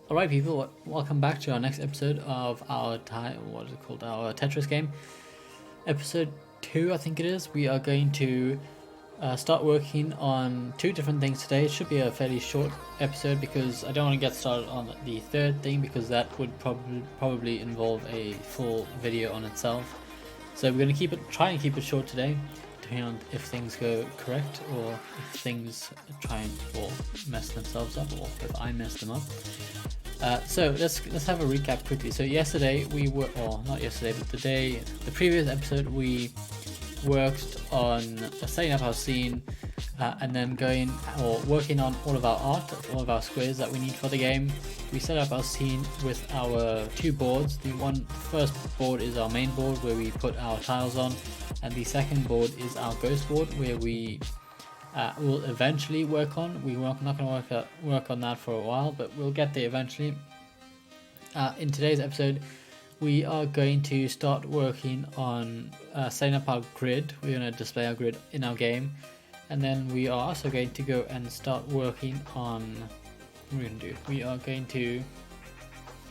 Alright people, welcome back to our next episode of our our Tetris game. Episode 2 I think it is. We are going to start working on two different things today. It should be a fairly short episode because I don't want to get started on the third thing because that would probably involve a full video on itself. So we're going to try and keep it short today, depending on if things go correct or if things try and mess themselves up, or if I mess them up. So let's have a recap quickly. So yesterday we were, or not yesterday, but the previous episode we worked on setting up our scene and then working on all of our art, all of our squares that we need for the game. We set up our scene with our two boards. The first board is our main board where we put our tiles on, and the second board is our ghost board where we will eventually work on. We're not going to work on that for a while, but we'll get there eventually. In today's episode, we are going to start working on setting up our grid. We're going to display our grid in our game, and then we are also going to go and start working on what we're going to do. We are going to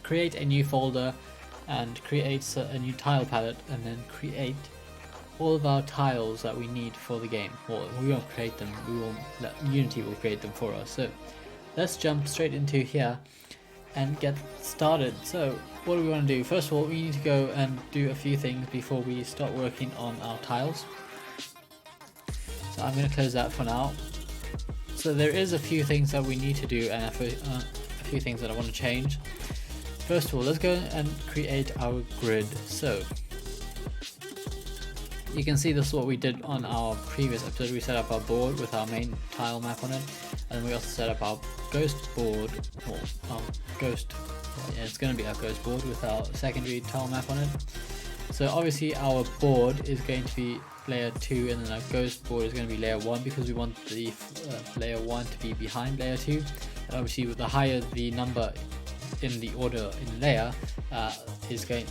create a new folder and create a new tile palette, and then create all of our tiles that we need for the game. Well, we won't create them, Unity will create them for us. So let's jump straight into here and get started. So what do we want to do? First of all, we need to go and do a few things before we start working on our tiles. So I'm going to close that for now. So there is a few things that we need to do and a few things that I want to change. First of all, let's go and create our grid. So you can see this is what we did on our previous episode. We set up our board with our main tile map on it, and we also set up our ghost board, or our ghost, it's going to be our ghost board with our secondary tile map on it. So obviously our board is going to be layer 2, and then our ghost board is going to be layer 1 because we want the layer 1 to be behind layer 2. And obviously with the higher the number in the order in layer is going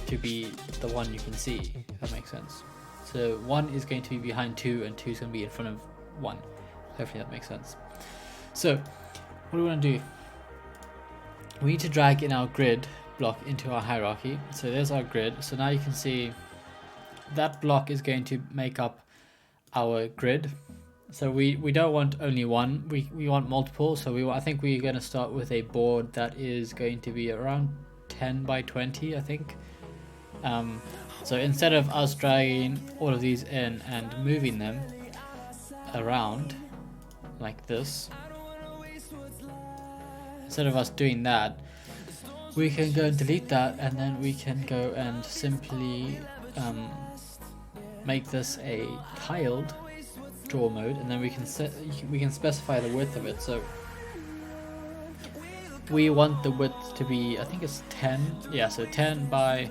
to be the one you can see, if that makes sense. So 1 is going to be behind 2 and 2 is going to be in front of 1. Hopefully that makes sense. So what do we want to do? We need to drag in our grid block into our hierarchy. So there's our grid. So now you can see that block is going to make up our grid. So we don't want only one, we want multiple. So I think we're going to start with a board that is going to be around 10 by 20, I think. So instead of us dragging all of these in and moving them around like this, instead of us doing that, we can go and delete that, and then we can go and simply make this a tiled draw mode, and then we can specify the width of it. So we want the width to be, I think it's 10, yeah, so 10 by,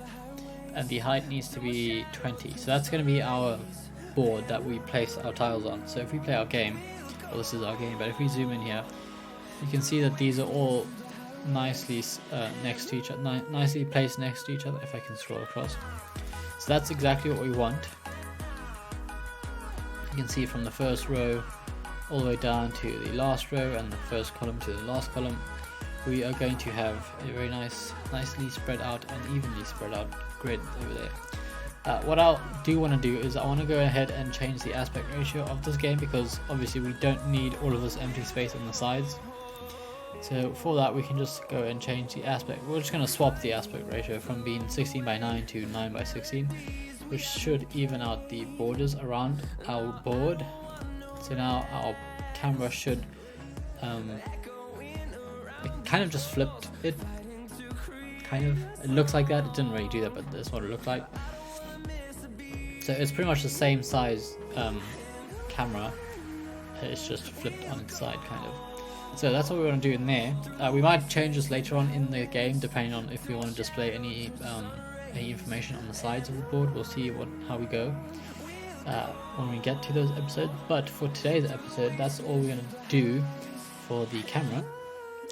and the height needs to be 20. So that's going to be our board that we place our tiles on. So if we play our game, well, this is our game, but if we zoom in here, you can see that these are all nicely next to each other, nicely placed next to each other. If I can scroll across, so that's exactly what we want. You can see from the first row all the way down to the last row, and the first column to the last column, we are going to have a very nicely spread out and evenly spread out grid over there. What I do want to do is I want to go ahead and change the aspect ratio of this game, because obviously we don't need all of this empty space on the sides. So for that we can just go and change the aspect. We're just going to swap the aspect ratio from being 16 by 9 to 9 by 16, which should even out the borders around our board. So now our camera should it kind of just flipped it. It looks like that. It didn't really do that, but that's what it looked like. So it's pretty much the same size camera. It's just flipped on its side, kind of. So that's what we want to do in there. We might change this later on in the game, depending on if we want to display any information on the sides of the board. We'll see how we go when we get to those episodes. But for today's episode, that's all we're going to do for the camera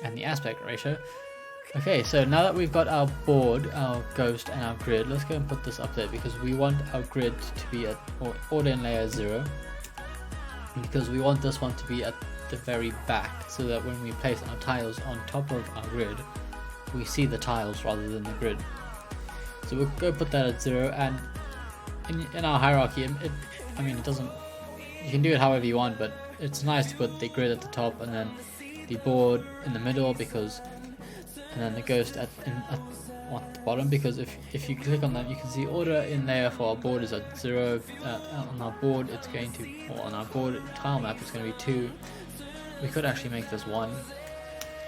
and the aspect ratio. Okay, so now that we've got our board, our ghost, and our grid, let's go and put this up there, because we want our grid to be at order in layer 0, because we want this one to be at the very back, so that when we place our tiles on top of our grid, we see the tiles rather than the grid. So we'll go put that at 0, and in our hierarchy, I mean, it doesn't, you can do it however you want, but it's nice to put the grid at the top and then the board in the middle, because, and then the ghost at the bottom, because if you click on that, you can see order in there for our board is at 0. On our board it's going to, or on our board tile map it's going to be 2. We could actually make this 1.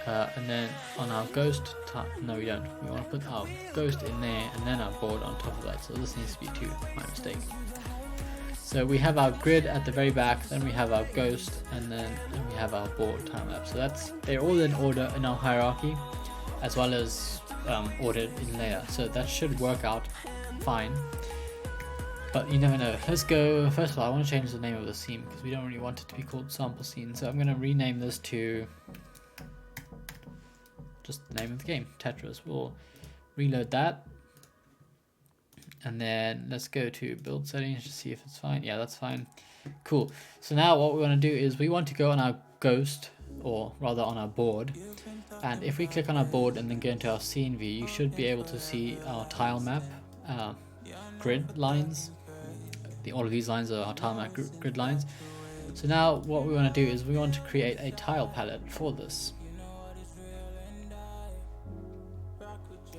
And then on our ghost no, we don't. We want to put our ghost in there and then our board on top of that. So this needs to be 2. My mistake. So we have our grid at the very back, then we have our ghost, and then we have our board tile map. So they're all in order in our hierarchy, as well as ordered in layer. So that should work out fine. But you never know. Let's go. First of all, I want to change the name of the scene because we don't really want it to be called sample scene. So I'm going to rename this to just the name of the game, Tetris. We'll reload that. And then let's go to build settings to see if it's fine. Yeah, that's fine. Cool. So now what we want to do is we want to go on our ghost, or rather on our board. And if we click on our board and then go into our scene view, you should be able to see our tile map grid lines. All of these lines are our tile map grid lines. So now what we want to do is we want to create a tile palette for this.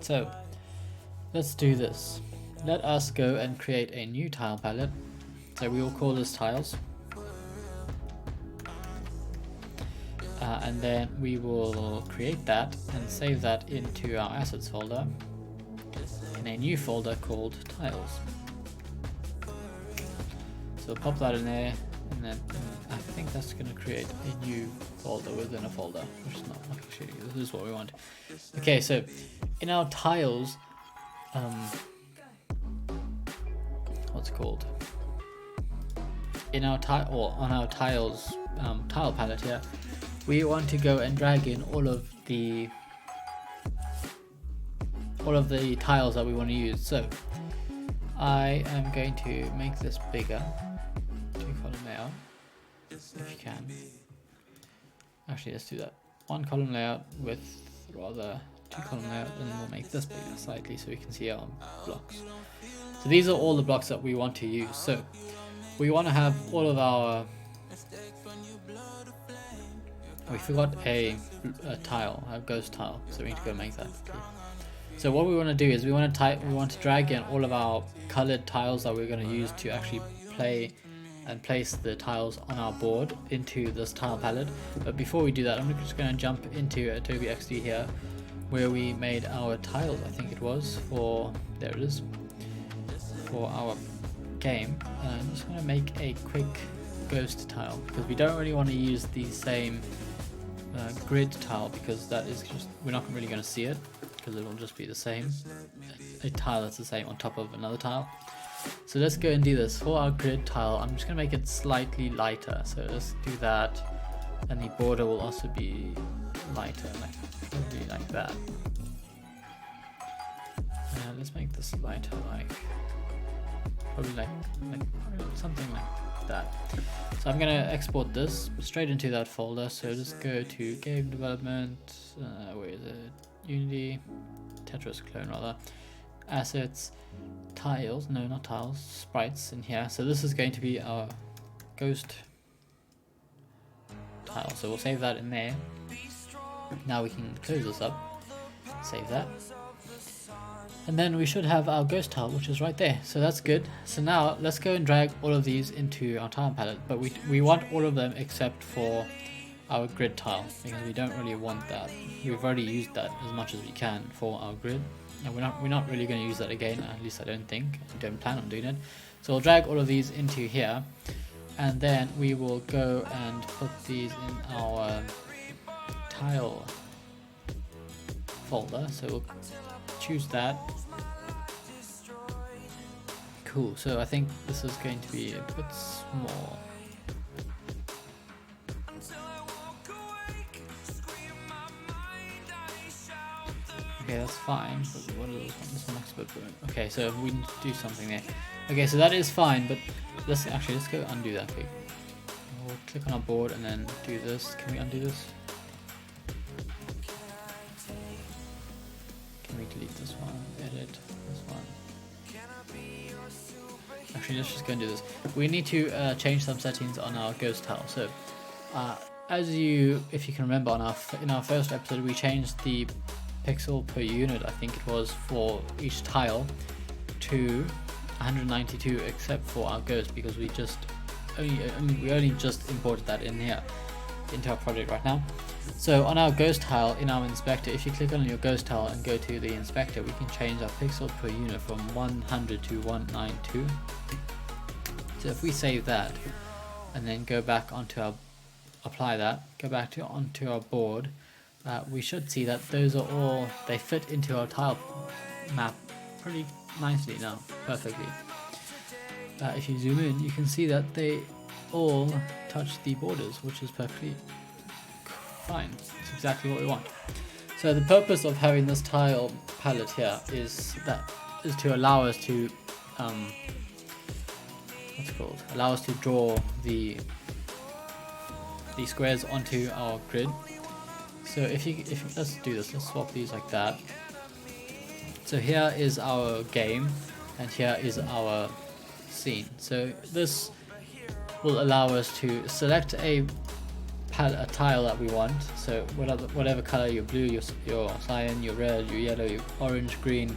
So let's do this. Let us go and create a new tile palette. So we will call this tiles. And then we will create that and save that into our assets folder in a new folder called tiles. So pop that in there, and then I think that's going to create a new folder within a folder, which is not actually, this is what we want. Okay, so in our tiles, what's it called? In our on our tiles tile palette here, we want to go and drag in all of the tiles that we want to use. So I am going to make this bigger, 2-column layout, if you can. Actually, let's do that. 1-column layout with rather 2-column layout, and then we'll make this bigger slightly so we can see our blocks. So these are all the blocks that we want to use. So we want to have all of our, we forgot a tile, a ghost tile, so we need to go make that. Okay. So what we want to do is we want to drag in all of our colored tiles that we're going to use to actually play and place the tiles on our board into this tile palette. But before we do that, I'm just going to jump into Adobe XD here, where we made our tiles, I think it was, for, there it is, for our game. And I'm just going to make a quick ghost tile, because we don't really want to use the same grid tile, because that is just, we're not really going to see it, because it will just be the same, a tile that's the same on top of another tile. So let's go and do this. For our grid tile, I'm just going to make it slightly lighter, so let's do that, and the border will also be lighter, probably like that. Let's make this lighter, probably like something like that. So I'm gonna export this straight into that folder. So just go to game development, where is it? Unity, Tetris clone rather, assets, tiles, no not tiles, sprites in here. So this is going to be our ghost tile. So we'll save that in there. Now we can close this up, save that. And then we should have our ghost tile, which is right there. So that's good. So now let's go and drag all of these into our tile palette. But we want all of them except for our grid tile, because we don't really want that. We've already used that as much as we can for our grid, and we're not really going to use that again. At least I don't think. I don't plan on doing it. So we'll drag all of these into here, and then we will go and put these in our tile folder. So we'll choose that. Cool, so I think this is going to be a bit small. Okay, that's fine, but what is this one next bit? Okay, so we need to do something there. Okay, so that is fine, but let's go undo that quick. We'll click on our board and then do this. Can we undo this? Can we delete this one? Edit this one. Actually, let's just go and do this. We need to change some settings on our ghost tile. So, if you can remember, in our first episode, we changed the pixel per unit, I think it was, for each tile to 192, except for our ghost, because we only just imported that in here into our project right now. So on our ghost tile in our inspector, if you click on your ghost tile and go to the inspector, we can change our pixel per unit from 100 to 192. So if we save that and then go back onto our onto our board, we should see that those are all, they fit into our tile map pretty nicely now, perfectly. If you zoom in, you can see that they all touch the borders, which is perfectly fine. It's exactly what we want. So the purpose of having this tile palette here is to allow us to allow us to draw the squares onto our grid. So if let's do this, let's swap these like that. So here is our game and here is our scene. So this will allow us to select a tile that we want. So whatever color, your blue, your cyan, your red, your yellow, your orange, green,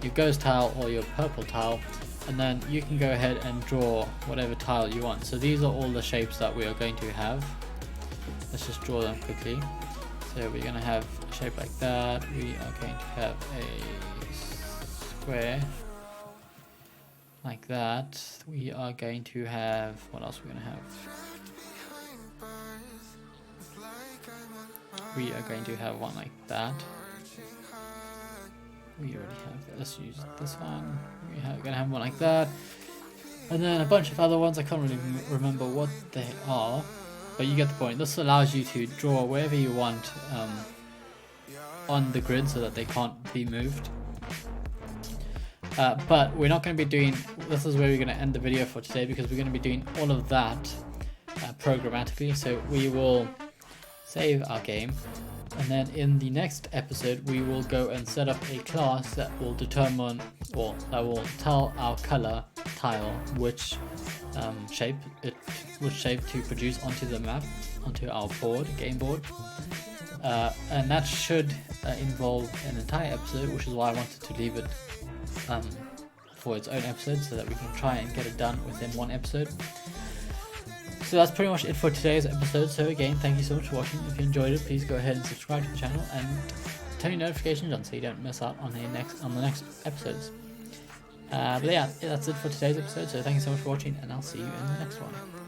your ghost tile or your purple tile, and then you can go ahead and draw whatever tile you want. So these are all the shapes that we are going to have. Let's just draw them quickly. So we're going to have a shape like that. We are going to have a square like that. We are going to have, what else are we going to have? We are going to have one like that. We already have, let's use this one. We're going to have one like that. And then a bunch of other ones, I can't really remember what they are. But you get the point. This allows you to draw wherever you want on the grid so that they can't be moved. But we're not going to be doing, this is where we're going to end the video for today, because we're going to be doing all of that programmatically. So we will save our game, and then in the next episode we will go and set up a class that will determine, or that will tell our color tile which shape to produce onto the map, onto our game board, and that should involve an entire episode, which is why I wanted to leave it for its own episode, so that we can try and get it done within one episode. So that's pretty much it for today's episode. So again, thank you so much for watching. If you enjoyed it, please go ahead and subscribe to the channel and turn your notifications on so you don't miss out on the next episodes. But yeah, that's it for today's episode. So thank you so much for watching, and I'll see you in the next one.